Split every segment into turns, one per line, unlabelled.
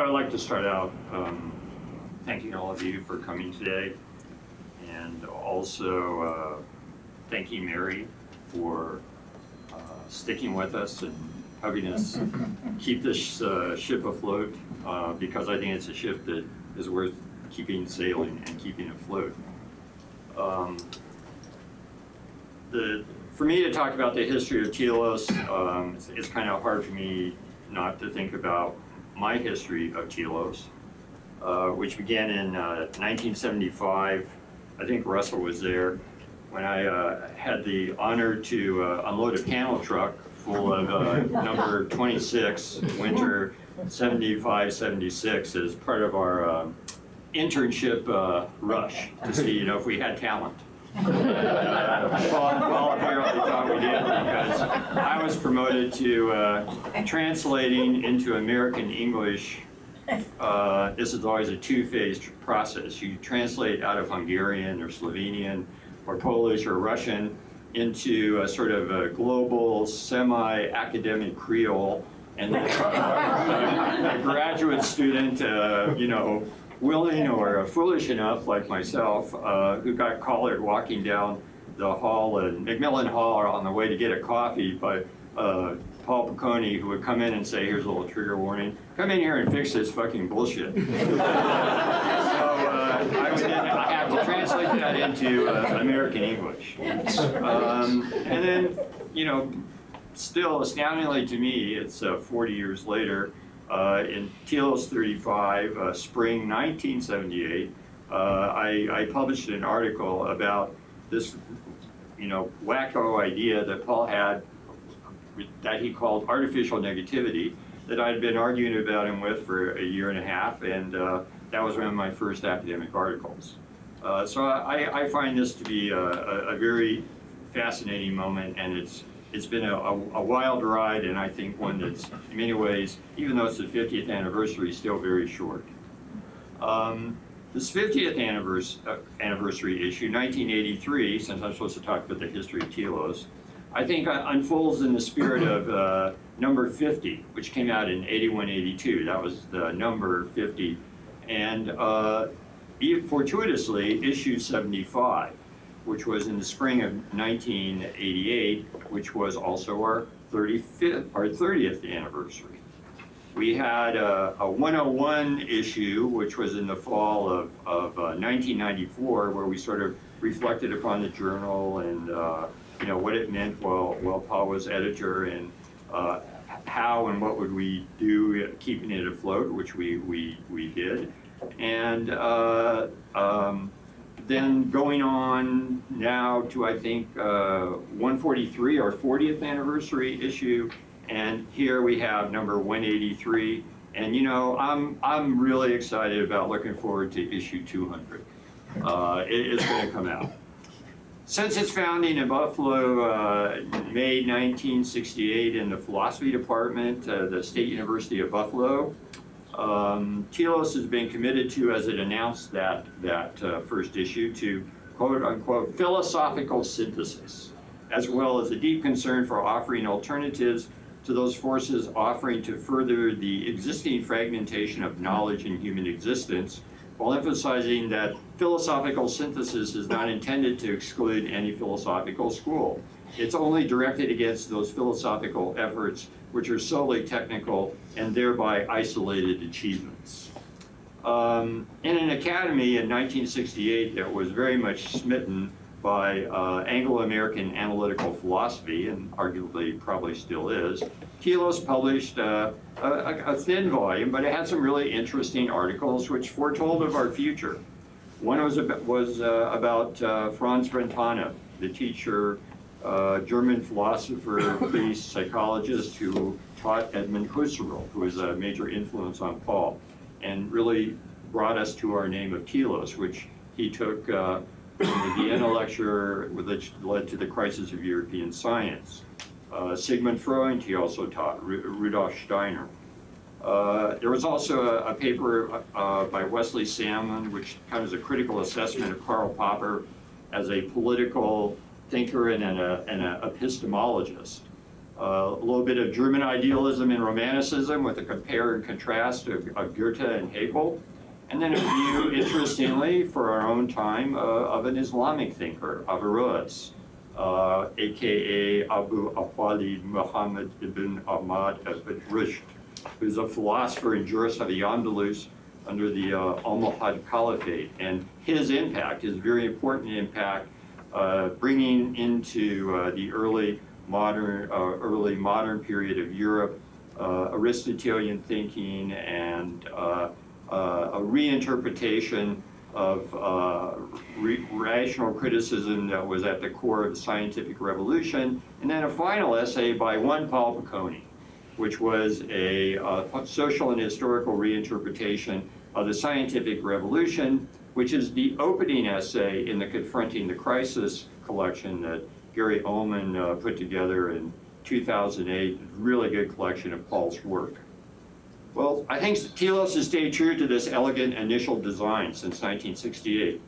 I'd like to start out thanking all of you for coming today, and also thanking Mary for sticking with us and helping us keep this ship afloat, because I think it's a ship that is worth keeping sailing and keeping afloat. For me to talk about the history of Telos, it's kind of hard for me not to think about my history of Telos, which began in 1975. I think Russell was there when I had the honor to unload a panel truck full of number 26, winter 75-76, as part of our internship rush to see, if we had talent. Paul apparently thought we did, because I was promoted to translating into American English. This is always a two-phase process. You translate out of Hungarian or Slovenian or Polish or Russian into a sort of a global semi-academic Creole, and then a graduate student, willing or foolish enough, like myself, who got collared walking down the hall in Macmillan Hall on the way to get a coffee by Paul Piccone, who would come in and say, "Here's a little trigger warning, come in here and fix this fucking bullshit." So I have to translate that into American English. And then, still astoundingly to me, it's 40 years later, in Telos 35, spring 1978, I published an article about this, wacko idea that Paul had, that he called artificial negativity, that I'd been arguing about him with for a year and a half, and that was one of my first academic articles. So I find this to be a very fascinating moment, and it's been a wild ride, and I think one that's, in many ways, even though it's the 50th anniversary, still very short. This 50th anniversary issue, 1983, since I'm supposed to talk about the history of Telos, I think unfolds in the spirit of number 50, which came out in 81-82. That was the number 50. And fortuitously, issue 75, which was in the spring of 1988, which was also our 30th anniversary. We had a 101 issue, which was in the fall of 1994, where we sort of reflected upon the journal and what it meant while Paul was editor, and how and what would we do keeping it afloat, which we did. And then going on now to, I think, 143, our 40th anniversary issue, and here we have number 183. And I'm really excited about, looking forward to issue 200. It's going to come out. Since its founding in Buffalo, May 1968, in the philosophy department, the State University of Buffalo, Telos has been committed to, as it announced that first issue, to quote-unquote philosophical synthesis, as well as a deep concern for offering alternatives to those forces offering to further the existing fragmentation of knowledge in human existence, while emphasizing that philosophical synthesis is not intended to exclude any philosophical school. It's only directed against those philosophical efforts which are solely technical and thereby isolated achievements. In an academy in 1968 that was very much smitten by Anglo-American analytical philosophy, and arguably probably still is, Telos published a thin volume, but it had some really interesting articles which foretold of our future. One was about Franz Brentano, the teacher, German philosopher, priest, psychologist, who taught Edmund Husserl, who was a major influence on Paul, and really brought us to our name of Telos, which he took from the Vienna lecture, which led to the crisis of European science. Sigmund Freud, he also taught, Rudolf Steiner. There was also a paper by Wesley Salmon, which kind of is a critical assessment of Karl Popper as a political thinker and an epistemologist. a little bit of German idealism and romanticism with a compare and contrast of Goethe and Hegel, and then a view, interestingly, for our own time, of an Islamic thinker, Averroes, aka Abu Walid Muhammad ibn Ahmad ibn Rushd, who's a philosopher and jurist of the Andalus under the Almohad Caliphate. And his impact, his very important impact, bringing into the early modern period of Europe, Aristotelian thinking and a reinterpretation of rational criticism that was at the core of the scientific revolution, and then a final essay by one Paul Picconi, which was a social and historical reinterpretation of the scientific revolution, which is the opening essay in the Confronting the Crisis collection that Gary Ullman put together in 2008, really good collection of Paul's work. Well, I think Telos has stayed true to this elegant initial design since 1968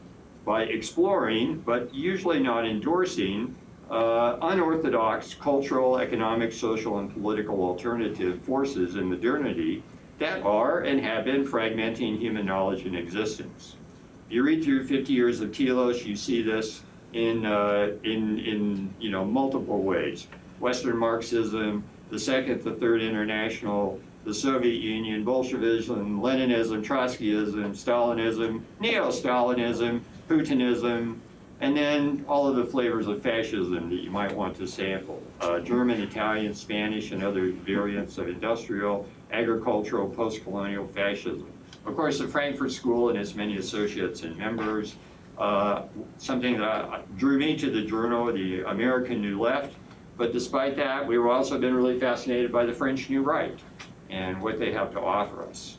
by exploring, but usually not endorsing, unorthodox cultural, economic, social, and political alternative forces in modernity that are and have been fragmenting human knowledge and existence. If you read through 50 years of Telos, you see this in multiple ways. Western Marxism, the Second, the Third International, the Soviet Union, Bolshevism, Leninism, Trotskyism, Stalinism, Neo-Stalinism, Putinism, and then all of the flavors of fascism that you might want to sample. German, Italian, Spanish, and other variants of industrial, agricultural, post-colonial fascism. Of course, the Frankfurt School and its many associates and members, something that drew me to the journal, the American New Left, but despite that, we've also been really fascinated by the French New Right and what they have to offer us.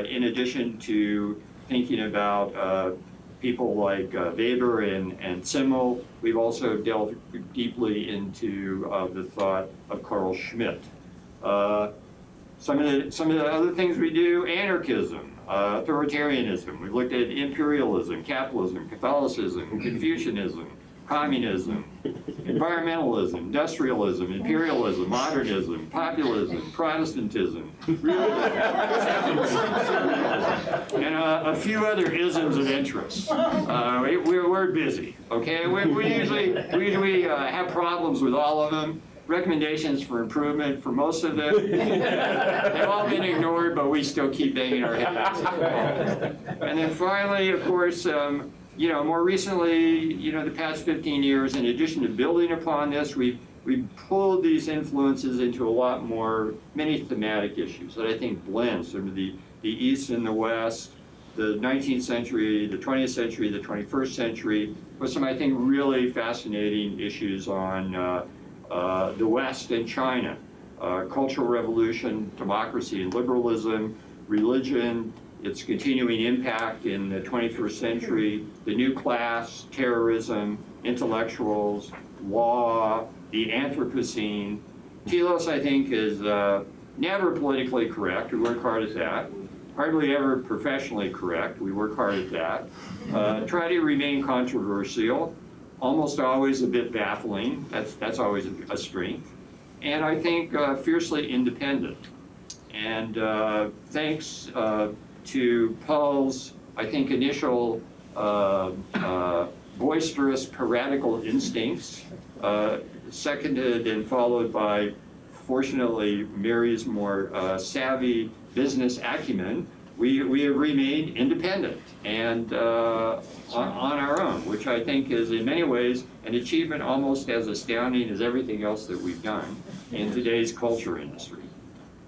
In addition to thinking about people like Weber and Simmel, we've also delved deeply into the thought of Carl Schmitt. Some of the other things we do: anarchism, authoritarianism. We've looked at imperialism, capitalism, Catholicism, Confucianism, communism, environmentalism, industrialism, imperialism, modernism, populism, Protestantism, and a few other isms of interest. We're busy, okay? We usually have problems with all of them. Recommendations for improvement for most of them. They've all been ignored, but we still keep banging our heads. And then finally, of course, more recently, the past 15 years, in addition to building upon this, we've pulled these influences into a lot more, many thematic issues that I think blend sort of the East and the West, the 19th century, the 20th century, the 21st century, with some, I think, really fascinating issues on the West and China, cultural revolution, democracy and liberalism, religion, its continuing impact in the 21st century, the new class, terrorism, intellectuals, law, the Anthropocene. Telos, I think, is never politically correct. We work hard at that. Hardly ever professionally correct. We work hard at that. Try to remain controversial. Almost always a bit baffling. That's always a strength. And I think fiercely independent. And thanks to Paul's, I think, initial boisterous piratical instincts, seconded and followed by, fortunately, Mary's more savvy business acumen, we have remained independent and on our own, which I think is in many ways an achievement almost as astounding as everything else that we've done in today's culture industry.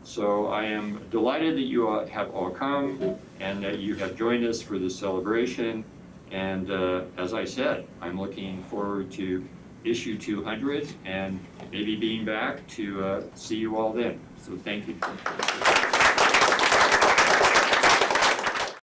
So I am delighted that you have all come and that you have joined us for this celebration. And as I said, I'm looking forward to issue 200 and maybe being back to see you all then. So thank you.